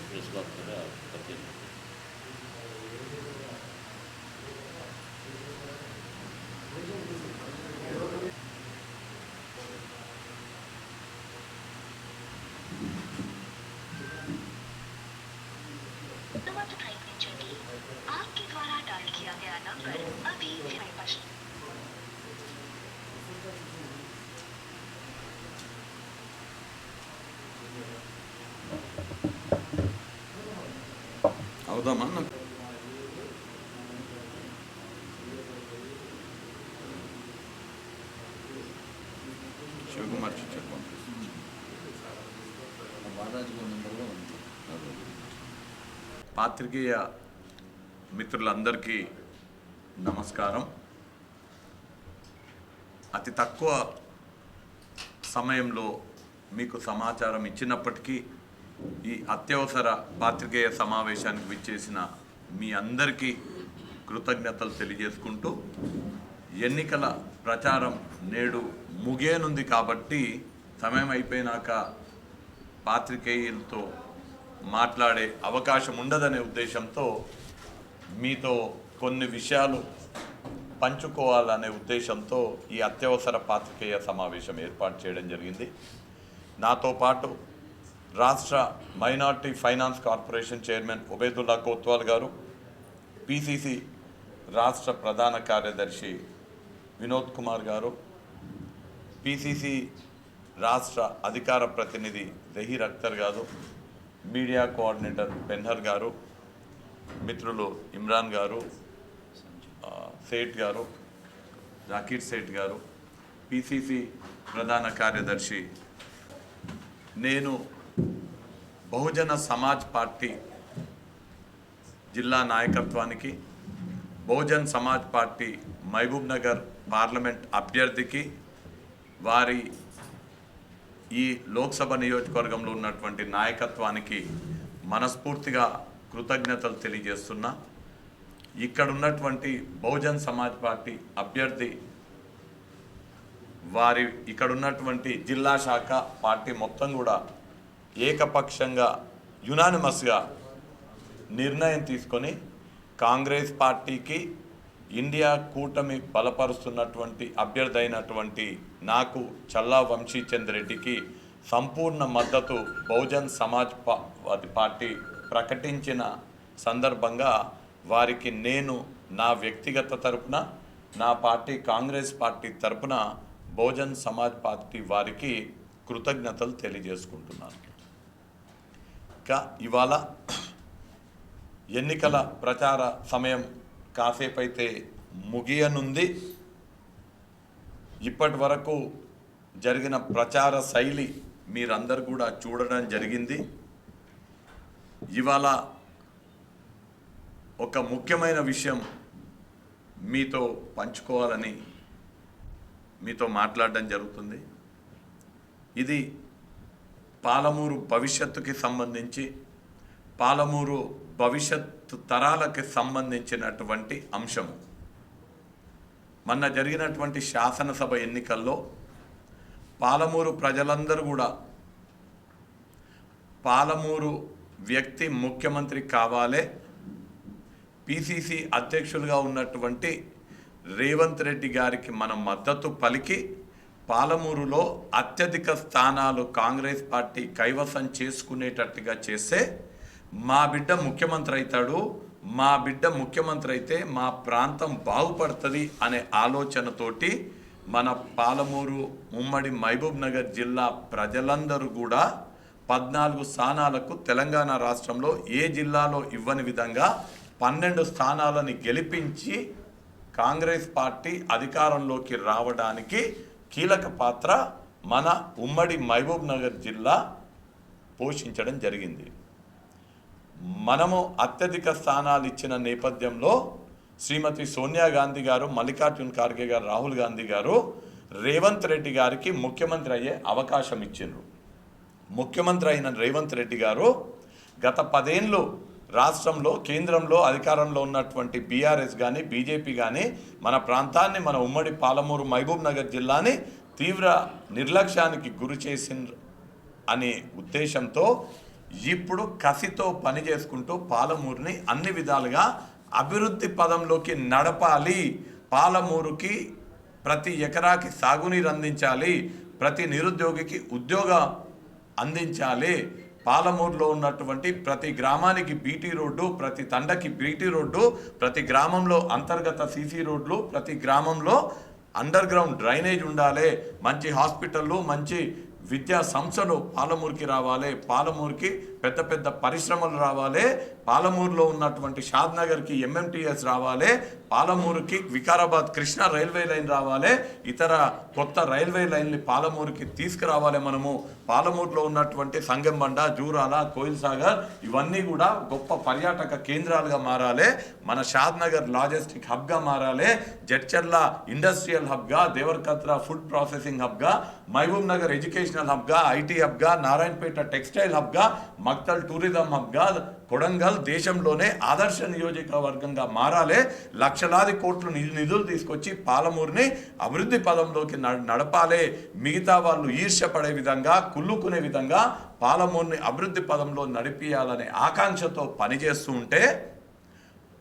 Press box కూడా పద్దెనిమిది. प्रयत्निंचंడి आपके द्वारा डायल किया गया नंबर अभी विलंब అవుదామా శివకుమార్ చిచ్చర్ పంపిస్తుంది. పాత్రికేయ మిత్రులందరికీ నమస్కారం. అతి తక్కువ సమయంలో మీకు సమాచారం ఇచ్చినప్పటికీ ఈ అత్యవసర పాత్రికేయ సమావేశానికి విచ్చేసిన మీ అందరికీ కృతజ్ఞతలు తెలియజేసుకుంటూ, ఎన్నికల ప్రచారం నేడు ముగియనుంది కాబట్టి సమయం అయిపోయినాక పాత్రికేయులతో మాట్లాడే అవకాశం ఉండదనే ఉద్దేశంతో మీతో కొన్ని విషయాలు పంచుకోవాలనే ఉద్దేశంతో ఈ అత్యవసర పాత్రికేయ సమావేశం ఏర్పాటు చేయడం జరిగింది. నాతో పాటు రాష్ట్ర minority finance corporation chairman Ubaidullah Kotwal గారు, పిసిసి రాష్ట్ర ప్రధాన కార్యదర్శి వినోద్ కుమార్ గారు, పిసిసి రాష్ట్ర అధికార ప్రతినిధి జహీర్ అఖ్తర్ గారు, మీడియా కోఆర్డినేటర్ పెన్హర్ గారు, మిత్రులు ఇమ్రాన్ గారు, సేఠ్ గారు, జాకీర్ సేఠ్ గారు, పిసిసి ప్రధాన కార్యదర్శి, నేను బహుజన సమాజ్ పార్టీ జిల్లా నాయకత్వానికి, బహుజన్ సమాజ్ పార్టీ మహబూబ్ నగర్ పార్లమెంట్ అభ్యర్థికి, వారి ఈ లోక్సభ నియోజకవర్గంలో ఉన్నటువంటి నాయకత్వానికి మనస్ఫూర్తిగా కృతజ్ఞతలు తెలియజేస్తున్నా. ఇక్కడ ఉన్నటువంటి బహుజన్ సమాజ్ పార్టీ అభ్యర్థి, వారి ఇక్కడ ఉన్నటువంటి జిల్లా శాఖ పార్టీ మొత్తం కూడా ఏకపక్షంగా యునానిమస్గా నిర్ణయం తీసుకొని కాంగ్రెస్ పార్టీకి, ఇండియా కూటమి బలపరుస్తున్నటువంటి అభ్యర్థి అయినటువంటి నాకు చల్లా వంశీచంద్ రెడ్డికి సంపూర్ణ మద్దతు బహుజన్ సమాజ్ పార్టీ ప్రకటించిన సందర్భంగా వారికి నేను నా వ్యక్తిగత తరపున, నా పార్టీ కాంగ్రెస్ పార్టీ తరపున బహుజన్ సమాజ్ పార్టీ వారికి కృతజ్ఞతలు తెలియజేసుకుంటున్నాను. ఇంకా ఇవాళ ఎన్నికల ప్రచార సమయం కాసేపు అయితే ముగియనుంది. ఇప్పటి వరకు జరిగిన ప్రచార శైలి మీరందరూ కూడా చూడడం జరిగింది. ఇవాళ ఒక ముఖ్యమైన విషయం మీతో పంచుకోవాలని మీతో మాట్లాడడం జరుగుతుంది. ఇది పాలమూరు భవిష్యత్తుకి సంబంధించి, పాలమూరు భవిష్యత్తు తరాలకి సంబంధించినటువంటి అంశం. మొన్న జరిగినటువంటి శాసనసభ ఎన్నికల్లో పాలమూరు ప్రజలందరూ కూడా పాలమూరు వ్యక్తి ముఖ్యమంత్రి కావాలే, పిసిసి అధ్యక్షులుగా ఉన్నటువంటి రేవంత్ రెడ్డి గారికి మనం మద్దతు పలికి పాలమూరులో అత్యధిక స్థానాలు కాంగ్రెస్ పార్టీ కైవసం చేసుకునేటట్టుగా చేస్తే మా బిడ్డ ముఖ్యమంత్రి అవుతాడు, మా బిడ్డ ముఖ్యమంత్రి అయితే మా ప్రాంతం బాగుపడుతుంది అనే ఆలోచనతోటి మన పాలమూరు ఉమ్మడి మహబూబ్ నగర్ జిల్లా ప్రజలందరూ కూడా 14 స్థానాలకు తెలంగాణ రాష్ట్రంలో ఏ జిల్లాలో ఇవ్వని విధంగా 12 స్థానాలను గెలిపించి కాంగ్రెస్ పార్టీ అధికారంలోకి రావడానికి కీలక పాత్ర మన ఉమ్మడి మహబూబ్ నగర్ జిల్లా పోషించడం జరిగింది. మనము అత్యధిక స్థానాలు ఇచ్చిన నేపథ్యంలో శ్రీమతి సోనియా గాంధీ గారు, మల్లికార్జున్ ఖార్గే గారు, రాహుల్ గాంధీ గారు రేవంత్ రెడ్డి గారికి ముఖ్యమంత్రి అయ్యే అవకాశం ఇచ్చిండ్రు. ముఖ్యమంత్రి అయిన రేవంత్ రెడ్డి గారు గత 10 ఏళ్ళు రాష్ట్రంలో, కేంద్రంలో అధికారంలో ఉన్నటువంటి బీఆర్ఎస్ కానీ, బీజేపీ కానీ మన ప్రాంతాన్ని, మన ఉమ్మడి పాలమూరు మహబూబ్ నగర్ జిల్లాని తీవ్ర నిర్లక్ష్యానికి గురి చేసిండ్రు అనే ఉద్దేశంతో ఇప్పుడు కసితో పని చేసుకుంటూ పాలమూరుని అన్ని విధాలుగా అభివృద్ధి పదంలోకి నడపాలి. పాలమూరుకి ప్రతి ఎకరాకి సాగునీరు అందించాలి, ప్రతి నిరుద్యోగికి ఉద్యోగం అందించాలి. పాలమూరులో ఉన్నటువంటి ప్రతి గ్రామానికి బీటీ రోడ్డు, ప్రతి తండకి బీటీ రోడ్డు, ప్రతి గ్రామంలో అంతర్గత సీసీ రోడ్లు, ప్రతి గ్రామంలో అండర్ గ్రౌండ్ డ్రైనేజ్ ఉండాలి. మంచి హాస్పిటళ్ళు, మంచి విద్యా సంస్థలు పాలమూరుకి రావాలి. పాలమూరుకి పెద్ద పెద్ద పరిశ్రమలు రావాలి. పాలమూరులో ఉన్నటువంటి షాద్నగర్కి ఎంఎంటీఎస్ రావాలి. పాలమూరుకి వికారాబాద్ కృష్ణా రైల్వే లైన్ రావాలి. ఇతర కొత్త రైల్వే లైన్ని పాలమూరుకి తీసుకురావాలి. మనము పాలమూరులో ఉన్నటువంటి సంగంబండ, జూరాల, కోయిల్ సాగర్ ఇవన్నీ కూడా గొప్ప పర్యాటక కేంద్రాలుగా మారాలి. మన షాద్నగర్ లాజిస్టిక్ హబ్గా మారాలి. జడ్చర్ల ఇండస్ట్రియల్ హబ్గా, దేవరకత్ర ఫుడ్ ప్రాసెసింగ్ హబ్గా, మహబూబ్ నగర్ ఎడ్యుకేషనల్ హబ్గా, ఐటీ హబ్గా, నారాయణపేట టెక్స్టైల్ హబ్గా, మక్తల్ టూరిజం హబ్గా, కొడంగల్ దేశంలోనే ఆదర్శ నియోజకవర్గంగా మారాలి. లక్షలాది కోట్లు నిధులు తీసుకొచ్చి పాలమూరుని అభివృద్ధి పదంలోకి నడపాలి. మిగతా వాళ్ళు ఈర్ష్యపడే విధంగా, కుళ్ళుకునే విధంగా పాలమూరుని అభివృద్ధి పదంలో నడిపియాలనే ఆకాంక్షతో పనిచేస్తూ ఉంటే,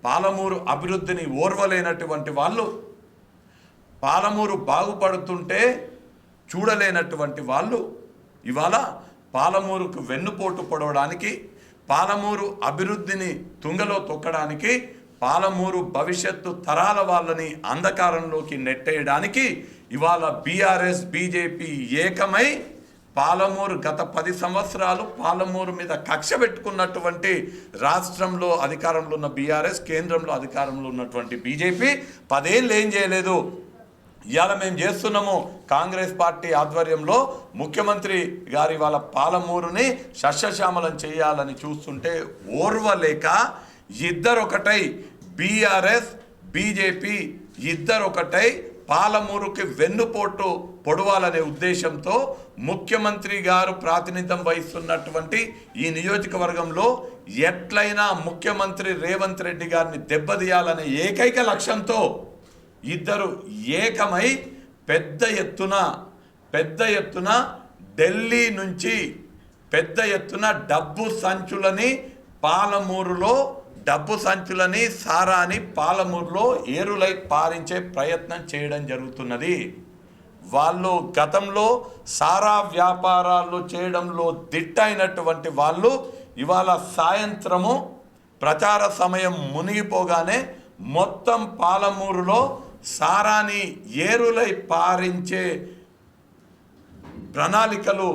పాలమూరు అభివృద్ధిని ఓర్వలేనటువంటి వాళ్ళు, పాలమూరు బాగుపడుతుంటే చూడలేనటువంటి వాళ్ళు ఇవాళ పాలమూరుకు వెన్నుపోటు పొడవడానికి, పాలమూరు అభివృద్ధిని తుంగలో తొక్కడానికి, పాలమూరు భవిష్యత్తు తరాల వాళ్ళని అంధకారంలోకి నెట్టేయడానికి ఇవాళ బీఆర్ఎస్ బీజేపీ ఏకమై పాలమూరు గత 10 సంవత్సరాలు పాలమూరు మీద కక్ష పెట్టుకున్నటువంటి రాష్ట్రంలో అధికారంలో ఉన్న బీఆర్ఎస్, కేంద్రంలో అధికారంలో ఉన్నటువంటి బీజేపీ 10 ఏళ్ళు ఏం చేయలేదు. ఇవాళ మేము చేస్తున్నాము కాంగ్రెస్ పార్టీ ఆధ్వర్యంలో ముఖ్యమంత్రి గారి వాళ్ళ పాలమూరుని సస్యశ్యామలం చేయాలని చూస్తుంటే ఓర్వలేక ఇద్దరొకటై, బీఆర్ఎస్ బీజేపీ ఇద్దరొకటై పాలమూరుకి వెన్నుపోటు పొడవాలనే ఉద్దేశంతో ముఖ్యమంత్రి గారు ప్రాతినిధ్యం వహిస్తున్నటువంటి ఈ నియోజకవర్గంలో ఎట్లయినా ముఖ్యమంత్రి రేవంత్ రెడ్డి గారిని దెబ్బతీయాలనే ఏకైక లక్ష్యంతో ఇద్దరు ఏకమై పెద్ద ఎత్తున ఢిల్లీ నుంచి పెద్ద ఎత్తున డబ్బు సంచులని పాలమూరులో, డబ్బు సంచులని సారాని పాలమూరులో ఏరులై పారించే ప్రయత్నం చేయడం జరుగుతున్నది. వాళ్ళు గతంలో సారా వ్యాపారాలు చేయడంలో దిట్టైనటువంటి వాళ్ళు ఇవాళ సాయంత్రము ప్రచార సమయం మునిగిపోగానే మొత్తం పాలమూరులో సారాని ఏరులై పారించే ప్రణాళికలు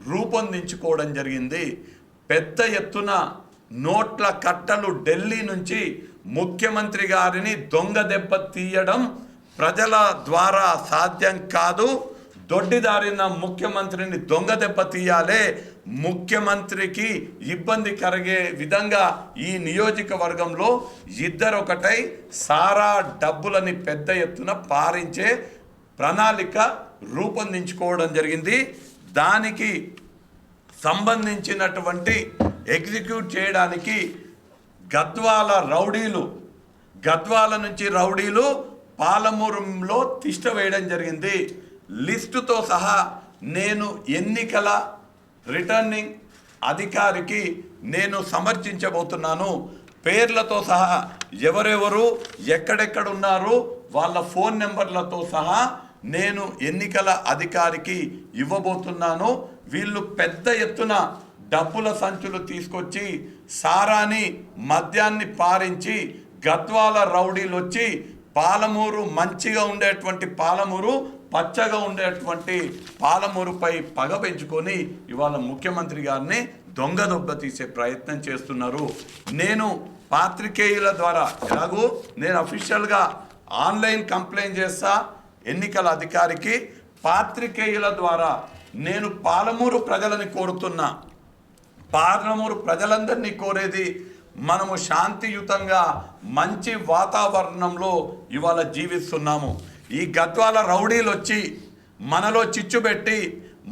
రూపొందించుకోవడం జరిగింది. పెద్ద ఎత్తున నోట్ల కట్టలు ఢిల్లీ నుంచి ముఖ్యమంత్రి గారిని దొంగ దెబ్బ తీయడం ప్రజల ద్వారా సాధ్యం కాదు. దొడ్డిదారిన ముఖ్యమంత్రిని దొంగ దెబ్బ తీయాలి. ముఖ్యమంత్రికి ఇబ్బంది కలిగే విధంగా ఈ నియోజకవర్గంలో ఇద్దరొకటై సారా డబ్బులని పెద్ద ఎత్తున పారించే ప్రణాళిక రూపొందించుకోవడం జరిగింది. దానికి సంబంధించినటువంటి ఎగ్జిక్యూట్ చేయడానికి గద్వాల నుంచి రౌడీలు పాలమూరులో తిష్ట వేయడం జరిగింది. లిస్టుతో సహా నేను ఎన్నికల రిటర్నింగ్ అధికారికి నేను సమర్పించబోతున్నాను. పేర్లతో సహా ఎవరెవరు ఎక్కడెక్కడ ఉన్నారు వాళ్ళ ఫోన్ నెంబర్లతో సహా నేను ఎన్నికల అధికారికి ఇవ్వబోతున్నాను. వీళ్ళు పెద్ద ఎత్తున డబ్బుల సంచులు తీసుకొచ్చి సారాని మద్యాన్ని పారించి గద్వాల రౌడీలు వచ్చి పాలమూరు మంచిగా ఉండేటువంటి పాలమూరు, పచ్చగా ఉండేటువంటి పాలమూరుపై పగ పెంచుకొని ఇవాళ ముఖ్యమంత్రి గారిని దొంగ దొబ్బ తీసే ప్రయత్నం చేస్తున్నారు. నేను పాత్రికేయుల ద్వారా ఎలాగూ నేను అఫీషియల్గా ఆన్లైన్ కంప్లైంట్ చేస్తా ఎన్నికల అధికారికి. పాత్రికేయుల ద్వారా నేను పాలమూరు ప్రజలని కోరుతున్నా, పాలమూరు ప్రజలందరినీ కోరేది మనము శాంతియుతంగా మంచి వాతావరణంలో ఇవాళ జీవిస్తున్నాము. ఈ గద్వాల రౌడీలు వచ్చి మనలో చిచ్చు పెట్టి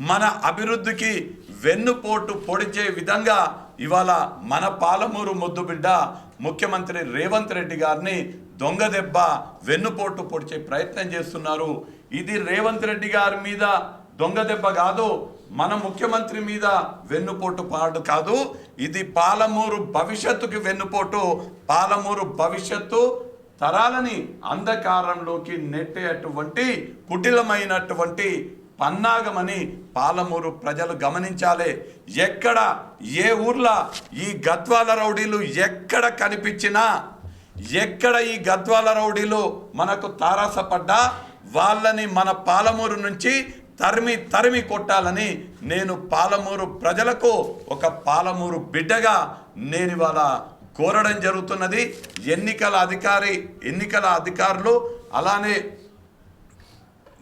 మన అభివృద్ధికి వెన్నుపోటు పొడిచే విధంగా ఇవాళ మన పాలమూరు ముద్దుబిడ్డ ముఖ్యమంత్రి రేవంత్ రెడ్డి గారిని దొంగ దెబ్బ వెన్నుపోటు పొడిచే ప్రయత్నం చేస్తున్నారు. ఇది రేవంత్ రెడ్డి గారి మీద దొంగ దెబ్బ కాదు, మన ముఖ్యమంత్రి మీద వెన్నుపోటు పాడు కాదు, ఇది పాలమూరు భవిష్యత్తుకి వెన్నుపోటు. పాలమూరు భవిష్యత్తు తరాలని అంధకారంలోకి నెట్టేటువంటి కుటిలమైనటువంటి పన్నాగమని పాలమూరు ప్రజలు గమనించాలి. ఎక్కడ ఏ ఊర్లో ఈ గద్వాల రౌడీలు ఎక్కడ కనిపించినా, ఎక్కడ ఈ గద్వాల రౌడీలు మనకు తారాసపడ్డా వాళ్ళని మన పాలమూరు నుంచి తరిమి తరిమి కొట్టాలని నేను పాలమూరు ప్రజలకు ఒక పాలమూరు బిడ్డగా నేను ఇవాళ కోరడం జరుగుతున్నది. ఎన్నికల అధికారులు అలానే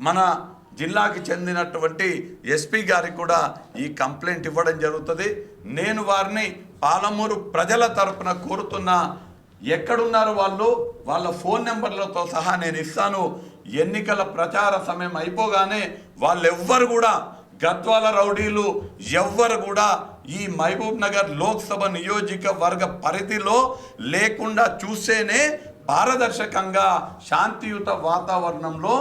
మన జిల్లాకి చెందినటువంటి ఎస్పీ గారికి కూడా ఈ కంప్లైంట్ ఇవ్వడం జరుగుతుంది. నేను వారిని పాలమూరు ప్రజల తరపున కోరుతున్నా, ఎక్కడున్నారు వాళ్ళ ఫోన్ నెంబర్లతో సహా నేను ఇస్తాను. ఎన్నికల ప్రచార సమయం అయిపోగానే వాళ్ళెవ్వరు కూడా గద్వాల రౌడీలు ఎవ్వరు కూడా ఈ మహబూబ్ నగర్ లోక్సభ నియోజకవర్గ పరిధిలో లేకుండా చూస్తేనే పారదర్శకంగా శాంతియుత వాతావరణంలో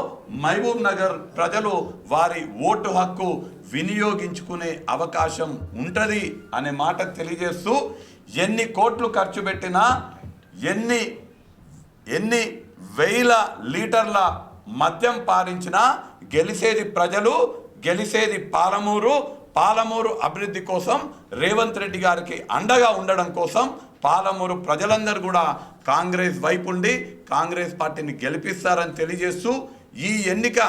మహబూబ్ నగర్ ప్రజలు వారి ఓటు హక్కు వినియోగించుకునే అవకాశం ఉంటుంది అనే మాట తెలియజేస్తూ, ఎన్ని కోట్లు ఖర్చు పెట్టినా, ఎన్ని వేల లీటర్ల మద్యం పారించినా గెలిచేది ప్రజలు, గెలిచేది పాలమూరు అభివృద్ధి కోసం, రేవంత్ రెడ్డి గారికి అండగా ఉండడం కోసం పాలమూరు ప్రజలందరూ కూడా కాంగ్రెస్ వైపు ఉండి కాంగ్రెస్ పార్టీని గెలిపిస్తారని తెలియజేస్తూ, ఈ ఎన్నిక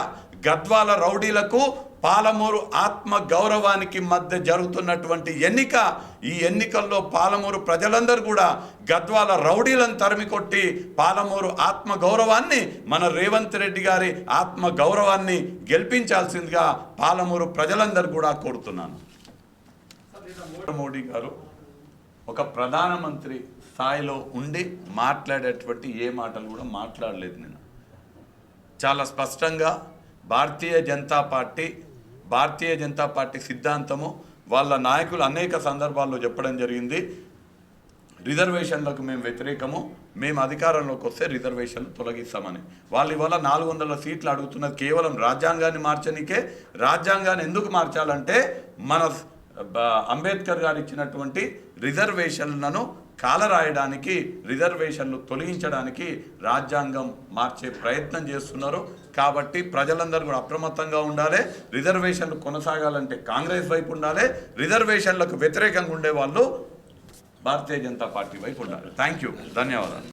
గద్వాల రౌడీలకు పాలమూరు ఆత్మ గౌరవానికి మధ్య జరుగుతున్నటువంటి ఎన్నిక. ఈ ఎన్నికల్లో పాలమూరు ప్రజలందరూ కూడా గద్వాల రౌడీలను తరిమికొట్టి పాలమూరు ఆత్మ గౌరవాన్ని, మన రేవంత్ రెడ్డి గారి ఆత్మ గౌరవాన్ని గెలిపించాల్సిందిగా పాలమూరు ప్రజలందరూ కూడా కోరుతున్నాను. మోడీ గారు ఒక ప్రధానమంత్రి స్థాయిలో ఉండి మాట్లాడేటువంటి ఏ మాటలు కూడా మాట్లాడలేదు. నేను చాలా స్పష్టంగా భారతీయ జనతా పార్టీ సిద్ధాంతము వాళ్ళ నాయకులు అనేక సందర్భాల్లో చెప్పడం జరిగింది. రిజర్వేషన్లకు మేము వ్యతిరేకము, మేము అధికారంలోకి వస్తే రిజర్వేషన్లు తొలగిస్తామని. వాళ్ళు ఇవాళ 400 సీట్లు అడుగుతున్నది కేవలం రాజ్యాంగాన్ని మార్చనికే. రాజ్యాంగాన్ని ఎందుకు మార్చాలంటే మన అంబేద్కర్ గారు ఇచ్చినటువంటి రిజర్వేషన్లను కాలరాయడానికి, రిజర్వేషన్లు తొలగించడానికి రాజ్యాంగం మార్చే ప్రయత్నం చేస్తున్నారు. కాబట్టి ప్రజలందరూ కూడా అప్రమత్తంగా ఉండాలి. రిజర్వేషన్లు కొనసాగాలంటే కాంగ్రెస్ వైపు ఉండాలి, రిజర్వేషన్లకు వ్యతిరేకంగా ఉండే వాళ్ళు భారతీయ జనతా పార్టీ వైపు ఉండాలి. థ్యాంక్ యూ, ధన్యవాదాలు.